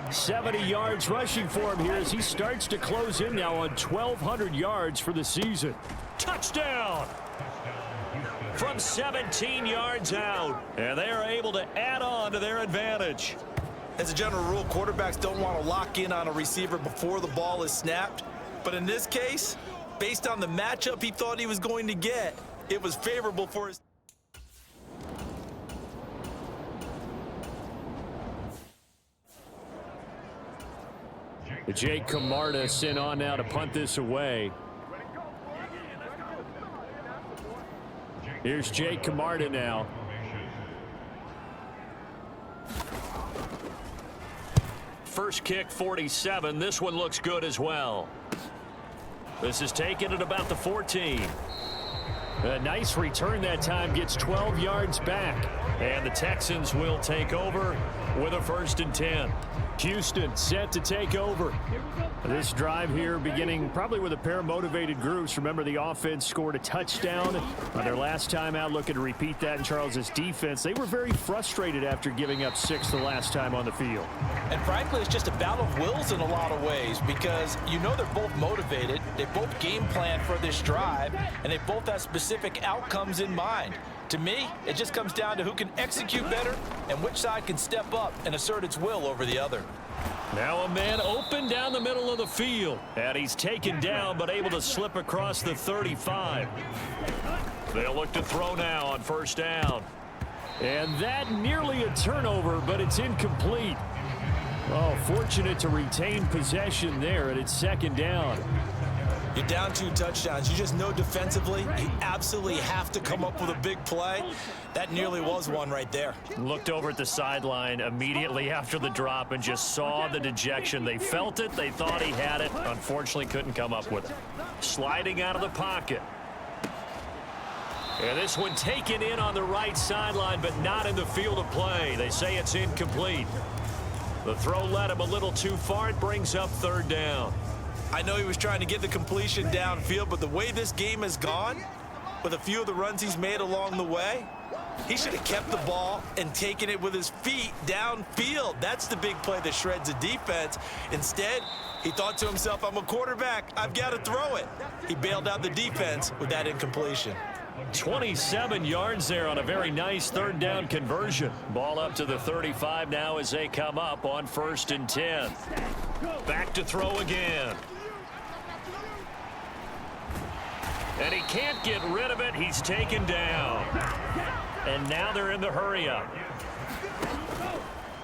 70 yards rushing for him here as he starts to close in now on 1,200 yards for the season. Touchdown! From 17 yards out. And they are able to add on to their advantage. As a general rule, quarterbacks don't want to lock in on a receiver before the ball is snapped. But in this case, based on the matchup he thought he was going to get, it was favorable for his... Jake Camarda sent on now to punt this away. Here's Jake Camarda now. First kick, 47. This one looks good as well. This is taken at about the 14. A nice return that time, gets 12 yards back. And the Texans will take over with a 1st and 10. Houston set to take over. This drive here beginning probably with a pair of motivated groups. Remember, the offense scored a touchdown on their last time out, looking to repeat that in Charles's defense. They were very frustrated after giving up 6 the last time on the field. And frankly, it's just a battle of wills in a lot of ways, because you know they're both motivated, they both game plan for this drive, and they both have specific outcomes in mind. To me, it just comes down to who can execute better and which side can step up and assert its will over the other. Now a man open down the middle of the field. And he's taken down but able to slip across the 35. They'll look to throw now on first down. And that nearly a turnover, but it's incomplete. Oh, fortunate to retain possession there, and it's 2nd down. You're down 2 touchdowns. You just know defensively you absolutely have to come up with a big play. That nearly was one right there. Looked over at the sideline immediately after the drop and just saw the dejection. They felt it. They thought he had it. Unfortunately, couldn't come up with it. Sliding out of the pocket. And this one taken in on the right sideline, but not in the field of play. They say it's incomplete. The throw led him a little too far. It brings up 3rd down. I know he was trying to get the completion downfield, but the way this game has gone, with a few of the runs he's made along the way, he should have kept the ball and taken it with his feet downfield. That's the big play that shreds the defense. Instead, he thought to himself, I'm a quarterback, I've got to throw it. He bailed out the defense with that incompletion. 27 yards there on a very nice third down conversion. Ball up to the 35 now as they come up on 1st and 10. Back to throw again. And he can't get rid of it. He's taken down. And now they're in the hurry up.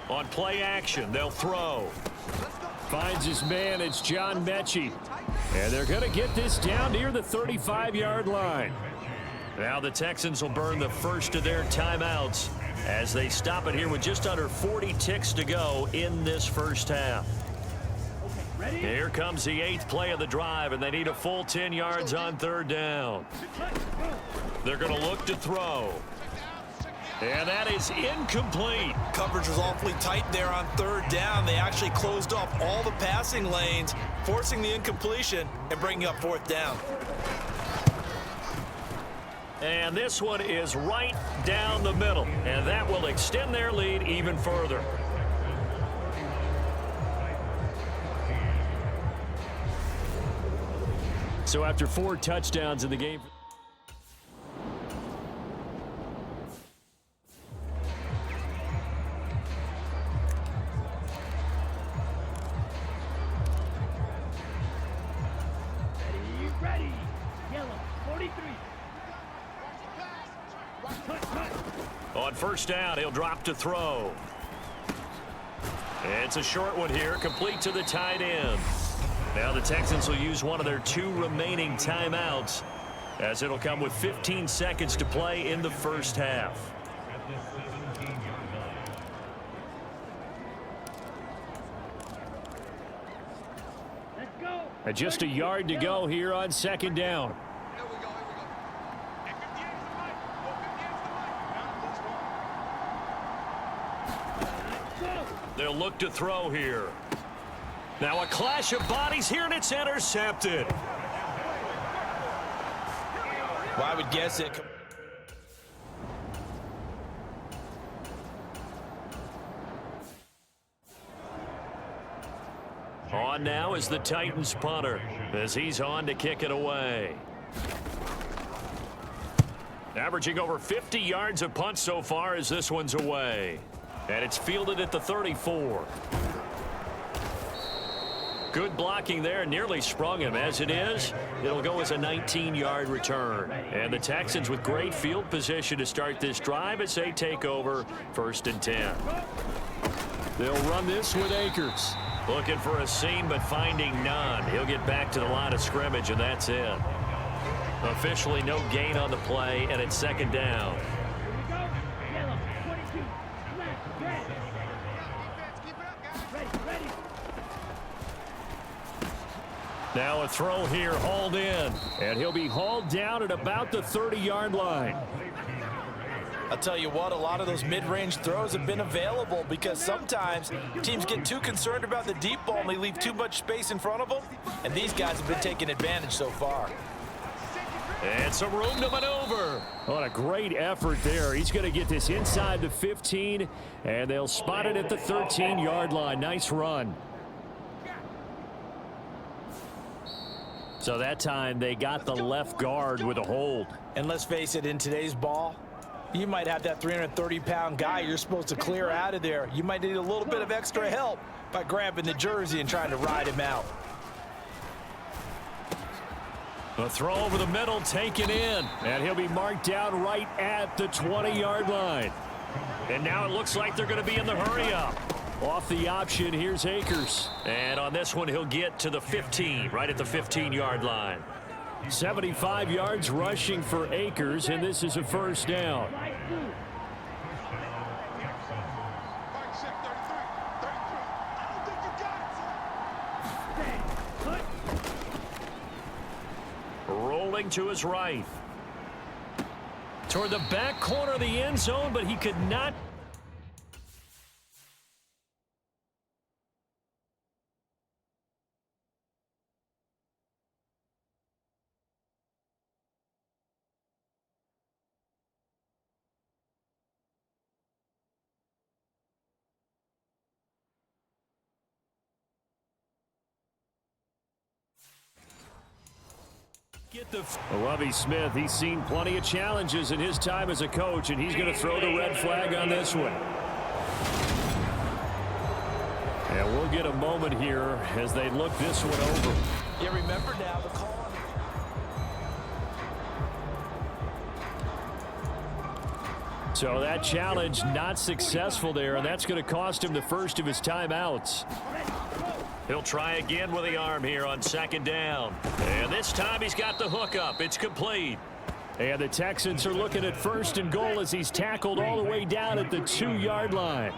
On play action, they'll throw. Finds his man. It's John Mechie. And they're going to get this down near the 35-yard line. Now the Texans will burn the first of their timeouts as they stop it here with just under 40 ticks to go in this first half. Here comes the 8th play of the drive, and they need a full 10 yards on 3rd down. They're going to look to throw. And that is incomplete. Coverage was awfully tight there on 3rd down. They actually closed off all the passing lanes, forcing the incompletion and bringing up 4th down. And this one is right down the middle, and that will extend their lead even further. So after 4 touchdowns in the game. Ready. Yellow, 43. On 1st down, he'll drop to throw. It's a short one here, complete to the tight end. Now the Texans will use one of their 2 remaining timeouts, as it'll come with 15 seconds to play in the first half. Let's go. Just a yard to go here on 2nd down. They'll look to throw here. Now a clash of bodies here, and it's intercepted. Well, I would guess it. On now is the Titans punter as he's on to kick it away. Averaging over 50 yards a punt so far as this one's away. And it's fielded at the 34. Good blocking there, nearly sprung him. As it is, it'll go as a 19-yard return. And the Texans with great field position to start this drive as they take over 1st and 10. They'll run this with Akers. Looking for a seam, but finding none. He'll get back to the line of scrimmage, and that's it. Officially no gain on the play, and it's 2nd down. Here we go. Yellow, 22. Left, ready. Ready. Now a throw here hauled in, and he'll be hauled down at about the 30-yard line. I'll tell you what, a lot of those mid-range throws have been available because sometimes teams get too concerned about the deep ball and they leave too much space in front of them, and these guys have been taking advantage so far. And some room to maneuver. What a great effort there. He's going to get this inside the 15, and they'll spot it at the 13-yard line. Nice run. So that time they got the left guard with a hold. And let's face it, in today's ball, you might have that 330-pound guy you're supposed to clear out of there. You might need a little bit of extra help by grabbing the jersey and trying to ride him out. A throw over the middle taken in, and he'll be marked down right at the 20-yard line. And now it looks like they're going to be in the hurry-up. Off the option, here's Akers. And on this one, he'll get to the 15, right at the 15-yard line. 75 yards rushing for Akers, and this is a 1st down. Rolling to his right. Toward the back corner of the end zone, but he could not. at the... Lovie Smith, he's seen plenty of challenges in his time as a coach, and he's going to throw the red flag on this one. And we'll get a moment here as they look this one over. Yeah, remember now the call. So that challenge not successful there, and that's going to cost him the first of his timeouts. He'll try again with the arm here on second down. And this time he's got the hook up. It's complete. And the Texans are looking at first and goal as he's tackled all the way down at the 2-yard line.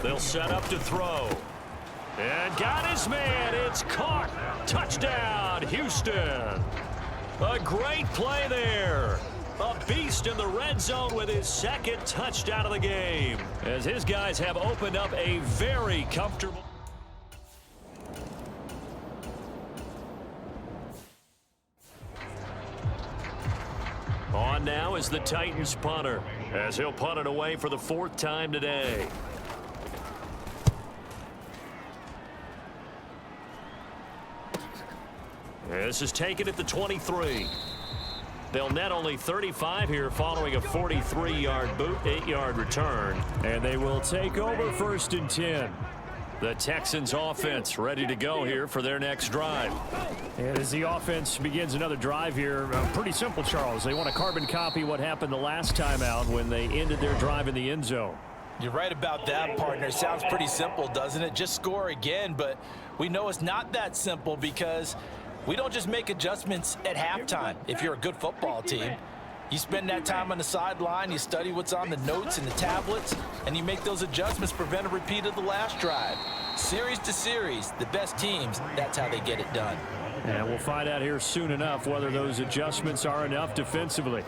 They'll set up to throw. And got his man. It's caught. Touchdown, Houston. A great play there. A beast in the red zone with his second touchdown of the game, as his guys have opened up a very comfortable. On now is the Titans punter, as he'll punt it away for the 4th time today. This is taken at the 23. They'll net only 35 here following a 43-yard boot, 8-yard return. And they will take over 1st and 10. The Texans offense ready to go here for their next drive. And as the offense begins another drive here, pretty simple, Charles. They want to carbon copy what happened the last time out when they ended their drive in the end zone. You're right about that, partner. Sounds pretty simple, doesn't it? Just score again, but we know it's not that simple because we don't just make adjustments at halftime. If you're a good football team, you spend that time on the sideline, you study what's on the notes and the tablets, and you make those adjustments, prevent a repeat of the last drive. Series to series, the best teams, that's how they get it done. And we'll find out here soon enough whether those adjustments are enough defensively.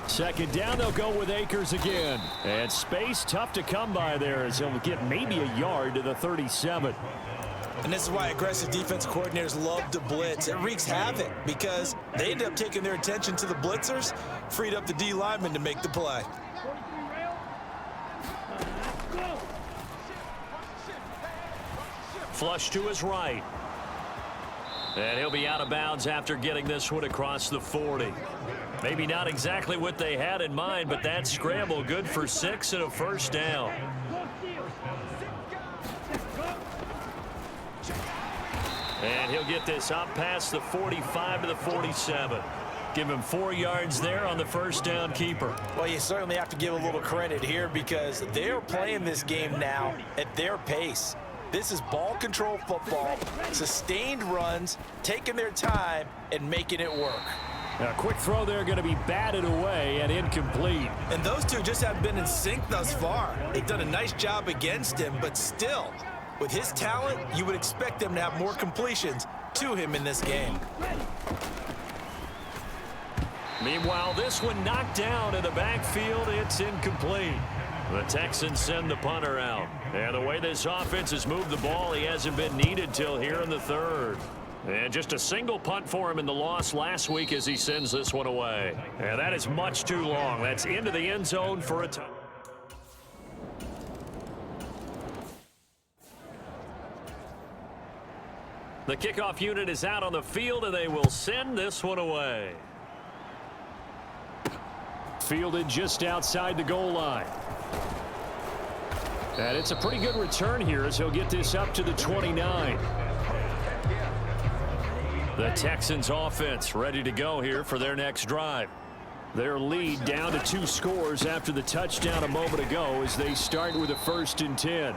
Second down, they'll go with Akers again. And space tough to come by there as he'll get maybe a yard to the 37. And this is why aggressive defense coordinators love to blitz. It wreaks havoc because they end up taking their attention to the blitzers, freed up the D lineman to make the play. Flush to his right. And he'll be out of bounds after getting this one across the 40. Maybe not exactly what they had in mind, but that scramble good for 6 and a 1st down. And he'll get this up past the 45 to the 47. Give him 4 yards there on the 1st down keeper. Well, you certainly have to give a little credit here because they're playing this game now at their pace. This is ball control football, sustained runs, taking their time and making it work. A quick throw there going to be batted away and incomplete. And those two just haven't been in sync thus far. They've done a nice job against him, but still, with his talent, you would expect them to have more completions to him in this game. Meanwhile, this one knocked down in the backfield. It's incomplete. The Texans send the punter out. And the way this offense has moved the ball, he hasn't been needed till here in the 3rd. And just a single punt for him in the loss last week as he sends this one away. And that is much too long. That's into the end zone for a touchdown. The kickoff unit is out on the field, and they will send this one away. Fielded just outside the goal line. And it's a pretty good return here as he'll get this up to the 29. The Texans offense ready to go here for their next drive. Their lead down to 2 scores after the touchdown a moment ago as they start with a 1st and 10.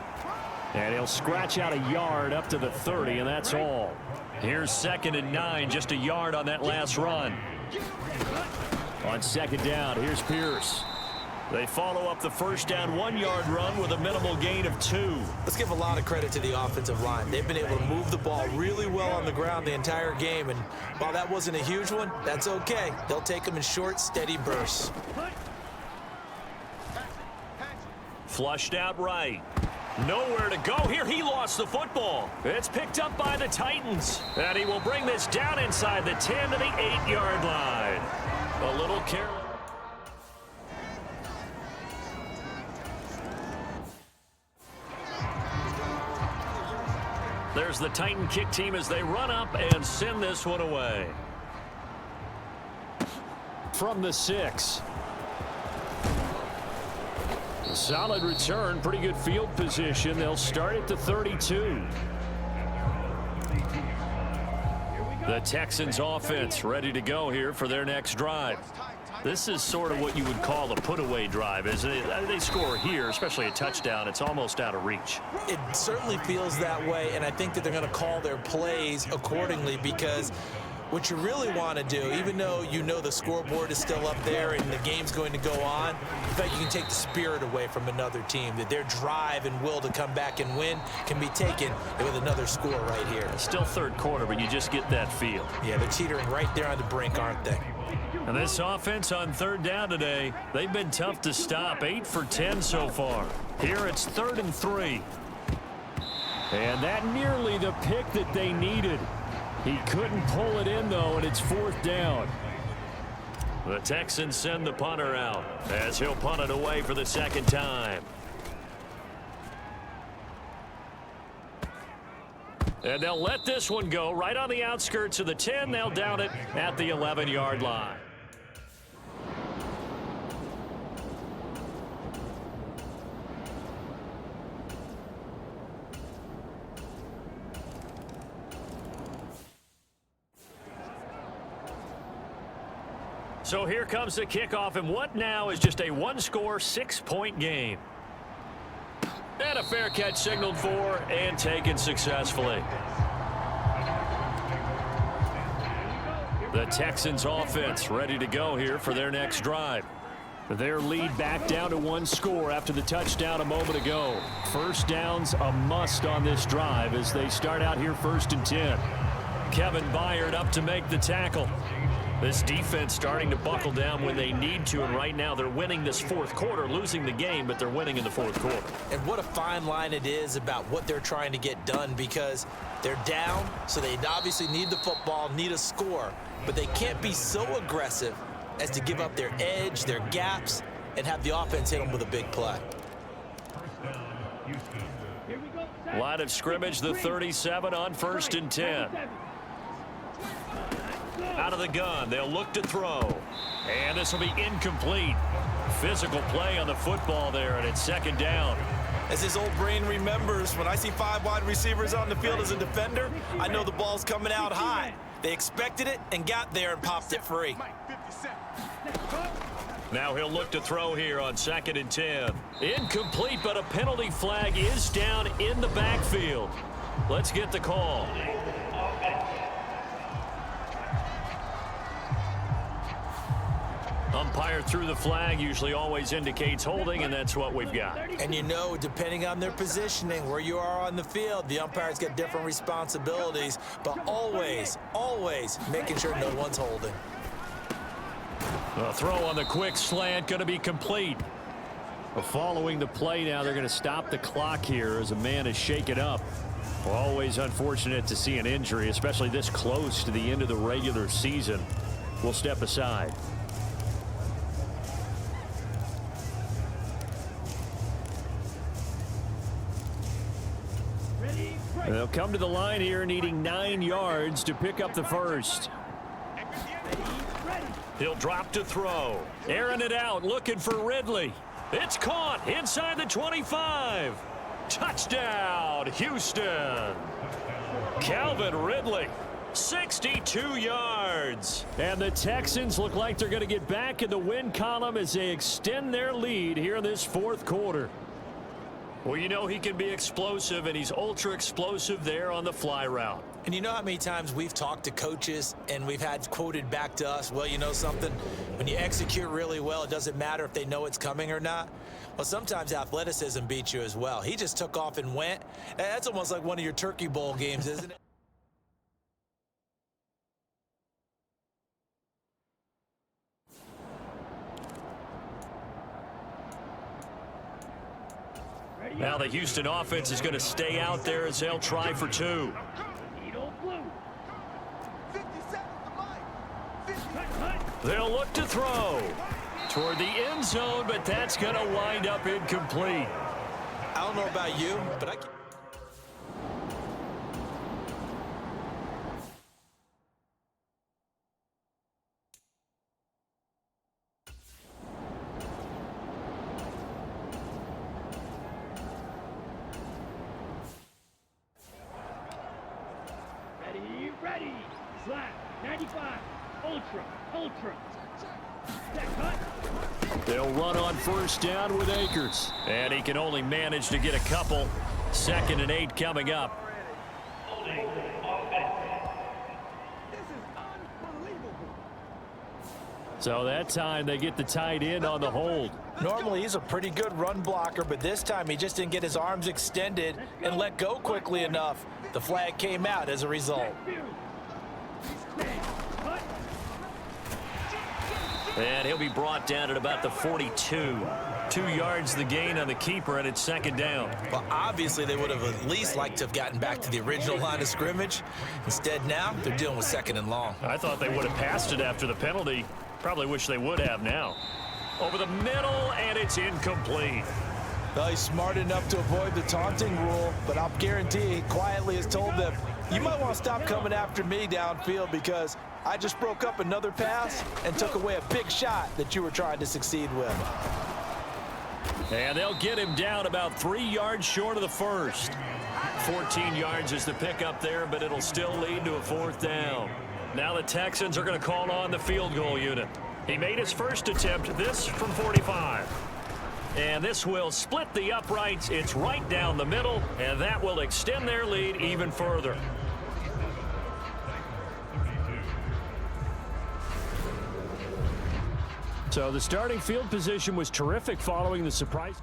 And he'll scratch out a yard up to the 30, and that's all. Here's 2nd and 9, just a yard on that last run. On 2nd down, here's Pierce. They follow up the 1st down 1-yard run with a minimal gain of 2. Let's give a lot of credit to the offensive line. They've been able to move the ball really well on the ground the entire game, and while that wasn't a huge one, that's okay. They'll take them in short, steady bursts. Flushed out right. Nowhere to go here. He lost the football. It's picked up by the Titans. And he will bring this down inside the 10 to the 8-yard line. A little careless. There's there's the Titan kick team as they run up and send this one away. From the 6. A solid return, pretty good field position. They'll start at the 32. The Texans offense ready to go here for their next drive. This is sort of what you would call a put-away drive, isn't it? They score here, especially a touchdown. It's almost out of reach. It certainly feels that way, and I think that they're going to call their plays accordingly, because what you really want to do, even though you know the scoreboard is still up there and the game's going to go on, in fact, you can take the spirit away from another team, that their drive and will to come back and win can be taken with another score right here. Still third quarter, but you just get that feel. Yeah, they're teetering right there on the brink, aren't they? And this offense on third down today, they've been tough to stop. 8 for 10 so far. Here it's 3rd and 3. And that nearly the pick that they needed. He couldn't pull it in, though, and it's 4th down. The Texans send the punter out as he'll punt it away for the second time. And they'll let this one go right on the outskirts of the 10. They'll down it at the 11-yard line. So here comes the kickoff, and what now is just a one-score, 6-point game. And a fair catch signaled for and taken successfully. The Texans offense ready to go here for their next drive. Their lead back down to 1 score after the touchdown a moment ago. First down's a must on this drive as they start out here 1st and 10. Kevin Byard up to make the tackle. This defense starting to buckle down when they need to, and right now they're winning this 4th quarter, losing the game, but they're winning in the 4th quarter. And what a fine line it is about what they're trying to get done, because they're down, so they obviously need the football, need a score, but they can't be so aggressive as to give up their edge, their gaps, and have the offense hit them with a big play. Line of scrimmage, the 37 on 1st and 10. Out of the gun, they'll look to throw. And this will be incomplete. Physical play on the football there, and it's 2nd down. As his old brain remembers, when I see 5 wide receivers on the field as a defender, I know the ball's coming out high. They expected it and got there and popped it free. Now he'll look to throw here on 2nd and 10. Incomplete, but a penalty flag is down in the backfield. Let's get the call. Umpire threw the flag, usually always indicates holding, and that's what we've got. And you know, depending on their positioning, where you are on the field, the umpires get different responsibilities, but always, always making sure no one's holding. A throw on the quick slant, going to be complete. Following the play now, they're going to stop the clock here as a man is shaken up. Always unfortunate to see an injury, especially this close to the end of the regular season. We'll step aside. They'll come to the line here needing 9 yards to pick up the first. He'll drop to throw. Airing it out, looking for Ridley. It's caught inside the 25. Touchdown, Houston. Calvin Ridley, 62 yards. And the Texans look like they're going to get back in the win column as they extend their lead here in this 4th quarter. Well, you know he can be explosive, and he's ultra explosive there on the fly route. And you know how many times we've talked to coaches and we've had quoted back to us, well, you know something, when you execute really well, it doesn't matter if they know it's coming or not. Well, sometimes athleticism beats you as well. He just took off and went. That's almost like one of your Turkey Bowl games, isn't it? Now the Houston offense is going to stay out there as they'll try for 2. They'll look to throw toward the end zone, but that's going to wind up incomplete. I don't know about you, but Ultra. Ultra. That cut. They'll run on first down with Akers. And he can only manage to get a couple. 2nd and 8 coming up. So that time they get the tight end on the hold. Normally he's a pretty good run blocker, but this time he just didn't get his arms extended and let go quickly enough. The flag came out as a result. And he'll be brought down at about the 42. 2 yards the gain on the keeper, and it's 2nd down. Well, obviously they would have at least liked to have gotten back to the original line of scrimmage. Instead now they're dealing with 2nd and long. I thought they would have passed it after the penalty. Probably wish they would have now. Over the middle, and it's incomplete. Well, he's smart enough to avoid the taunting rule, but I'll guarantee he quietly has told them, you might want to stop coming after me downfield because I just broke up another pass and took away a big shot that you were trying to succeed with. And they'll get him down about 3 yards short of the first. 14 yards is the pickup there, but it'll still lead to a 4th down. Now the Texans are going to call on the field goal unit. He made his first attempt, this from 45. And this will split the uprights. It's right down the middle, and that will extend their lead even further. So the starting field position was terrific following the surprise.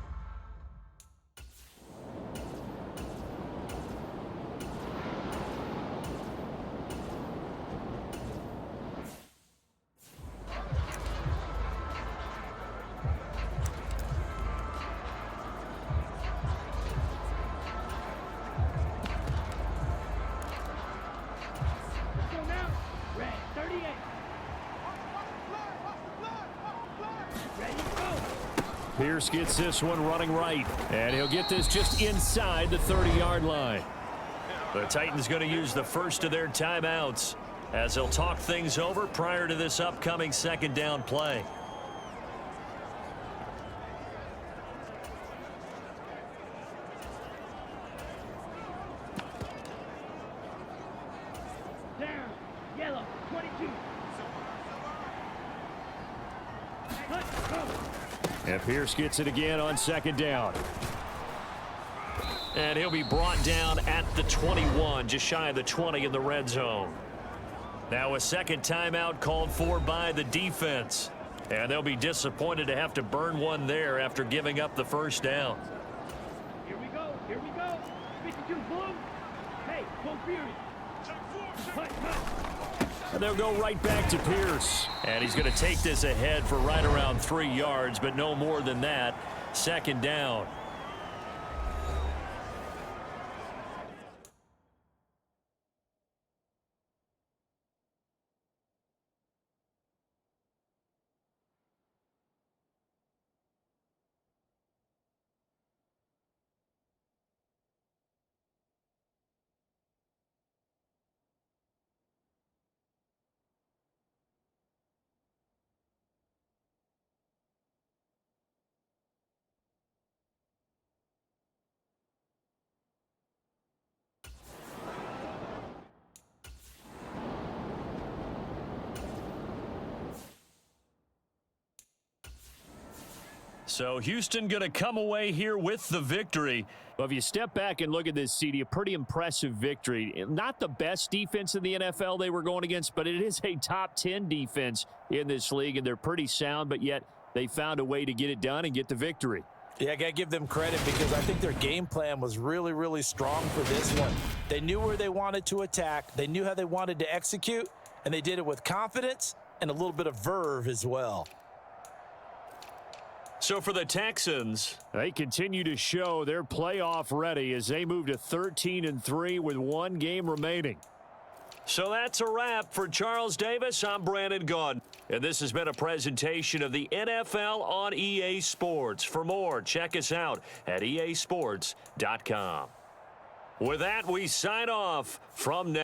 Pierce gets this one running right, and he'll get this just inside the 30-yard line. The Titans going to use the first of their timeouts as they'll talk things over prior to this upcoming 2nd down play. Down. Yellow. 22. And Pierce gets it again on 2nd down. And he'll be brought down at the 21, just shy of the 20 in the red zone. Now a 2nd timeout called for by the defense. And they'll be disappointed to have to burn one there after giving up the 1st down. Here we go. Here we go. 52 blue. Hey, full fury. Cut. And they'll go right back to Pierce. And he's going to take this ahead for right around 3 yards, but no more than that. 2nd down. So Houston going to come away here with the victory. Well, if you step back and look at this, CD, a pretty impressive victory. Not the best defense in the NFL they were going against, but it is a top 10 defense in this league, and they're pretty sound, but yet they found a way to get it done and get the victory. Yeah, I got to give them credit because I think their game plan was really, really strong for this one. They knew where they wanted to attack. They knew how they wanted to execute, and they did it with confidence and a little bit of verve as well. So for the Texans, they continue to show they're playoff ready as they move to 13-3 with 1 game remaining. So that's a wrap for Charles Davis. I'm Brandon Gaudin, and this has been a presentation of the NFL on EA Sports. For more, check us out at easports.com. With that, we sign off from now.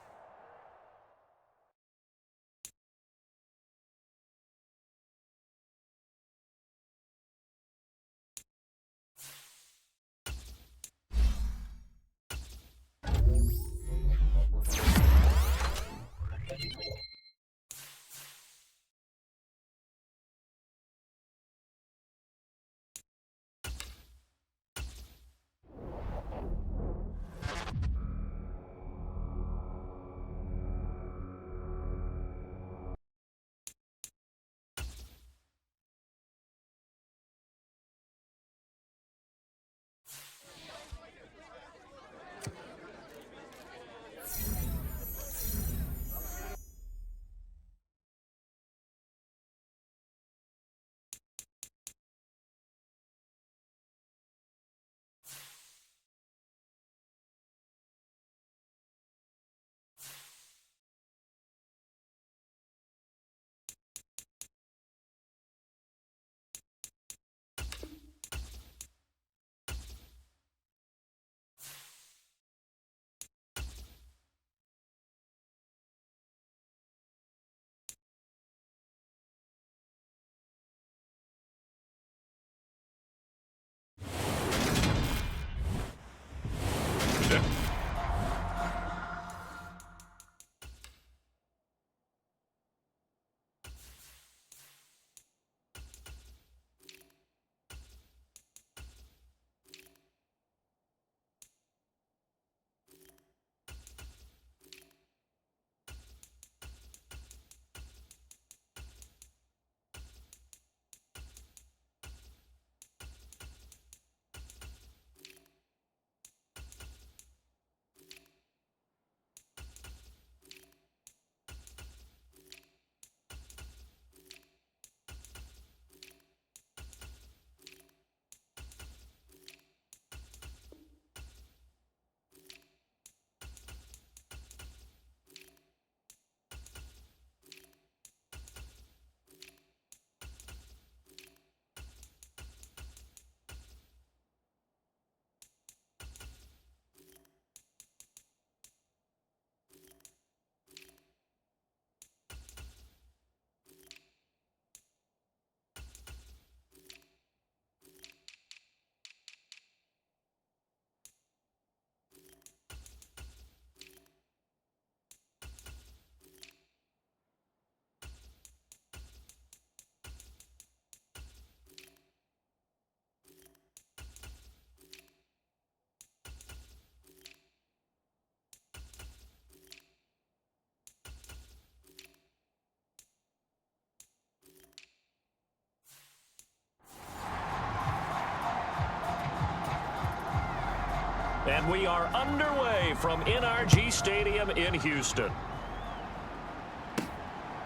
And we are underway from NRG Stadium in Houston.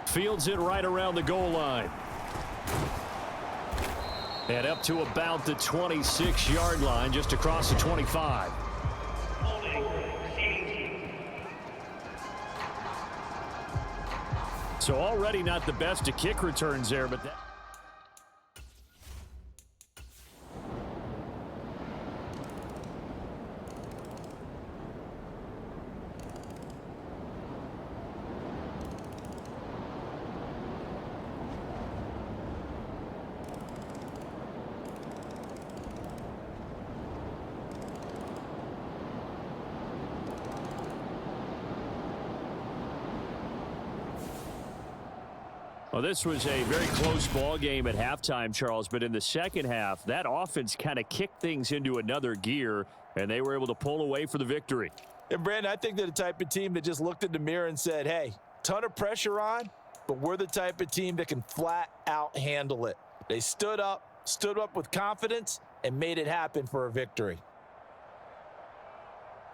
Fields it right around the goal line. And up to about the 26-yard line, just across the 25. So already not the best of kick returns there, but that... Well, this was a very close ball game at halftime, Charles, but in the second half, that offense kind of kicked things into another gear, and they were able to pull away for the victory. And, Brandon, I think they're the type of team that just looked in the mirror and said, hey, ton of pressure on, but we're the type of team that can flat out handle it. They stood up with confidence, and made it happen for a victory.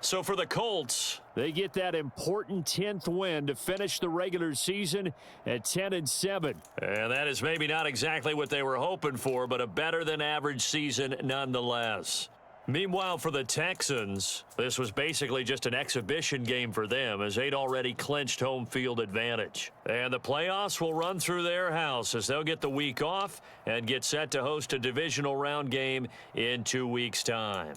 So for the Colts, they get that important 10th win to finish the regular season at 10-7. And that is maybe not exactly what they were hoping for, but a better than average season nonetheless. Meanwhile, for the Texans, this was basically just an exhibition game for them as they'd already clinched home field advantage. And the playoffs will run through their house as they'll get the week off and get set to host a divisional round game in 2 weeks' time.